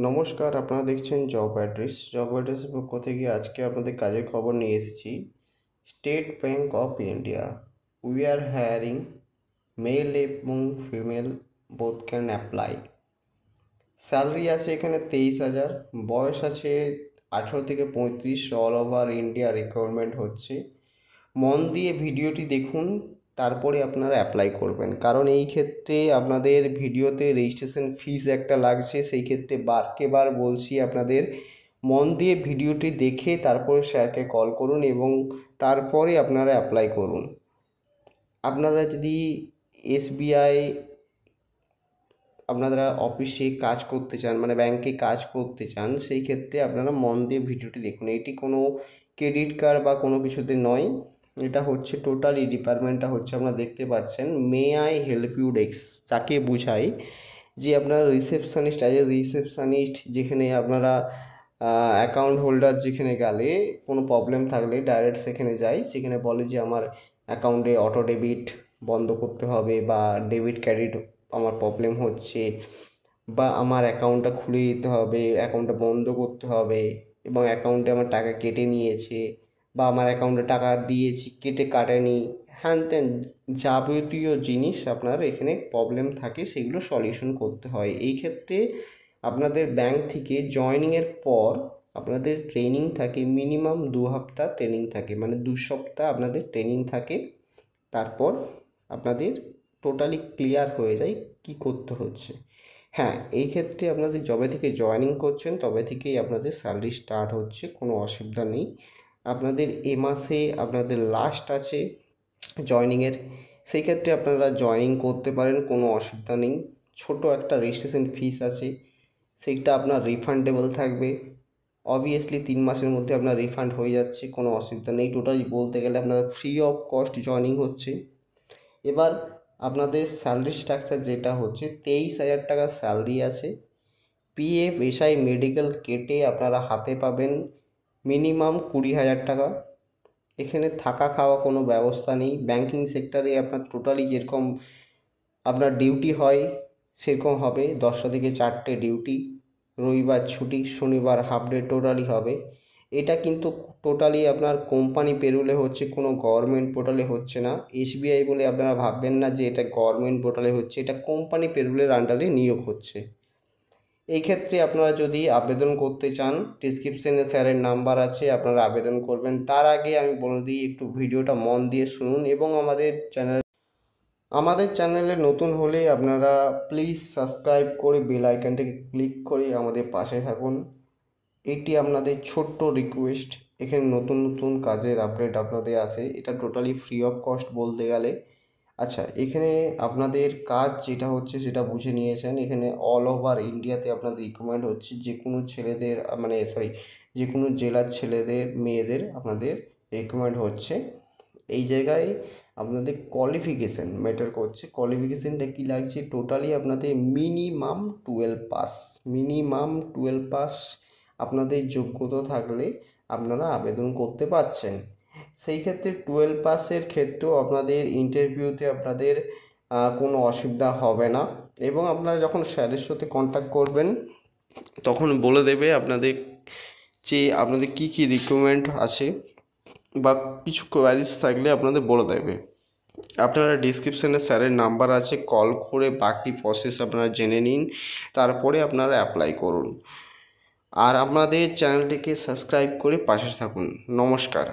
নমস্কার, আপনারা দেখছেন জব অ্যাড্রেসের পক্ষ থেকে আজকে আপনাদের কাজের খবর নিয়ে এসেছি। State bank of India, we are hiring male এবং female both can apply. Salary আছে এখানে 23,000, বয়স আছে 18 থেকে 35, অল ওভার ইন্ডিয়া রিকোয়ারমেন্ট হচ্ছে। মন দিয়ে ভিডিওটি দেখুন, তারপরে আপনারা অ্যাপ্লাই করবেন, কারণ এই ক্ষেত্রে আপনাদের ভিডিওতে রেজিস্ট্রেশন ফিস একটা লাগছে। সেই ক্ষেত্রে বারবার বলছি, আপনাদের মন দিয়ে ভিডিওটি দেখে তারপরে স্যারকে কল করুন এবং তারপরে আপনারা অ্যাপ্লাই করুন। আপনারা যদি এসবিআই আপনারা অফিসে কাজ করতে চান, মানে ব্যাংকে কাজ করতে চান, সেই ক্ষেত্রে আপনারা মন দিয়ে ভিডিওটি দেখুন। এটি কোনো ক্রেডিট কার্ড বা কোনো কিছুতে নয়, এটা হচ্ছে টোটালি ডিপার্টমেন্টটা হচ্ছে আপনারা দেখতে পাচ্ছেন may I help you desk, যাকে বোঝায় যে আপনারা রিসেপশনিস্ট, অ্যাজ এ রিসেপশনিস্ট যেখানে আপনারা অ্যাকাউন্ট হোল্ডার যেখানে গেলে কোনো প্রবলেম থাকলে ডাইরেক্ট সেখানে যায়, সেখানে বলে যে আমার অ্যাকাউন্টে অটো ডেবিট বন্ধ করতে হবে বা ডেবিট ক্রেডিট আমার প্রবলেম হচ্ছে, বা আমার অ্যাকাউন্টটা খুলে দিতে হবে, অ্যাকাউন্টটা বন্ধ করতে হবে, এবং অ্যাকাউন্টে আমার টাকা কেটে নিয়েছে, বা আমার অ্যাকাউন্টে টাকা দিয়েছি কেটে কাটেনি, হ্যান ত্যান যাবতীয় জিনিস আপনার এখানে প্রবলেম থাকে, সেগুলো সলিউশন করতে হয়। এই ক্ষেত্রে আপনাদের ব্যাংক থেকে জয়েনিংয়ের পর আপনাদের ট্রেনিং থাকে, মিনিমাম 2 সপ্তাহ ট্রেনিং থাকে, মানে 2 সপ্তাহ আপনাদের ট্রেনিং থাকে। তারপর আপনাদের টোটালি ক্লিয়ার হয়ে যায় কি করতে হচ্ছে। হ্যাঁ, এই ক্ষেত্রে আপনাদের যবে থেকে জয়েনিং করছেন তবে থেকেই আপনাদের স্যালারি স্টার্ট হচ্ছে, কোনো অসুবিধা নেই। আপনাদের এ মাসে আপনাদের লাস্ট আছে জয়েনিংয়ের, সেই ক্ষেত্রে আপনারা জয়েনিং করতে পারেন, কোনো অসুবিধা নেই। ছোট একটা রেজিস্ট্রেশন ফিস আছে, সেইটা আপনার রিফান্ডেবল থাকবে। অবভিয়াসলি 3 মাসের মধ্যে আপনার রিফান্ড হয়ে যাচ্ছে, কোনো অসুবিধা নেই। টোটালি বলতে গেলে আপনার ফ্রি অফ কস্ট জয়েনিং হচ্ছে। এবার আপনাদের স্যালারি স্ট্রাকচার যেটা হচ্ছে 23,000 টাকা স্যালারি আছে। পিএফ এসআই মেডিকেল কেটে আপনারা হাতে পাবেন মিনিমাম 20,000 টাকা। এখানে থাকা খাওয়া কোনো ব্যবস্থা নেই। ব্যাংকিং সেক্টরে আপনার টোটালি যেরকম আপনার ডিউটি হয় সেরকম হবে, 10টা থেকে 4টে ডিউটি, রবিবার ছুটি, শনিবার হাফ ডে টোটালি হবে। এটা কিন্তু টোটালি আপনার কোম্পানি পেরোলে হচ্ছে, কোনো গভর্নমেন্ট পোর্টালে হচ্ছে না। এসবিআই বলে আপনারা ভাববেন না যে এটা গভর্নমেন্ট পোর্টালে হচ্ছে, এটা কোম্পানি পেরোলের আন্ডারে নিয়োগ হচ্ছে। এই ক্ষেত্রে আপনারা যদি আবেদন করতে চান, ডিসক্রিপশনে স্যারের নাম্বার আছে, আপনারা আবেদন করবেন। তার আগে আমি বলে দিই, একটু ভিডিওটা মন দিয়ে শুনুন এবং আমাদের চ্যানেলে নতুন হলে আপনারা প্লিজ সাবস্ক্রাইব করে বেল আইকনটাকে ক্লিক করে আমাদের পাশে থাকুন। এটি আপনাদের ছোট্ট রিকোয়েস্ট। এখানে নতুন নতুন কাজের আপডেট আপনাদের আসে, এটা টোটালি ফ্রি অফ কস্ট বলতে গেলে। আচ্ছা, এখানে আপনাদের কাজ যেটা হচ্ছে সেটা বুঝে নিয়েছেন। এখানে অল ওভার ইন্ডিয়াতে আপনাদের রিকমেন্ড হচ্ছে, যে কোনো ছেলেদের মানে সরি যে কোনো জেলার ছেলেদের মেয়েদের আপনাদের রিকমেন্ড হচ্ছে। এই জায়গায় আপনাদের কোয়ালিফিকেশান ম্যাটার করছে। কোয়ালিফিকেশানটা কী লাগছে, টোটালি আপনাদের মিনিমাম 12 পাস, মিনিমাম 12 পাস আপনাদের যোগ্যতা থাকলে আপনারা আবেদন করতে পারছেন। সেই ক্ষেত্রে 12 পাসের ক্ষেত্রেও আপনাদের ইন্টারভিউতে আপনাদের কোনো অসুবিধা হবে না, এবং আপনারা যখন স্যারের সাথে কন্ট্যাক্ট করবেন তখন বলে দেবে আপনাদের যে আপনাদের কী কী রিকোয়ারমেন্ট আছে, বা কিছু কোয়ারিজ থাকলে আপনাদের বলে দেবে। আপনারা ডিসক্রিপশানে স্যারের নাম্বার আছে, কল করে বাকি প্রসেস আপনারা জেনে নিন, তারপরে আপনারা অ্যাপ্লাই করুন। আর আপনাদের চ্যানেলটিকে সাবস্ক্রাইব করে পাশে থাকুন। নমস্কার।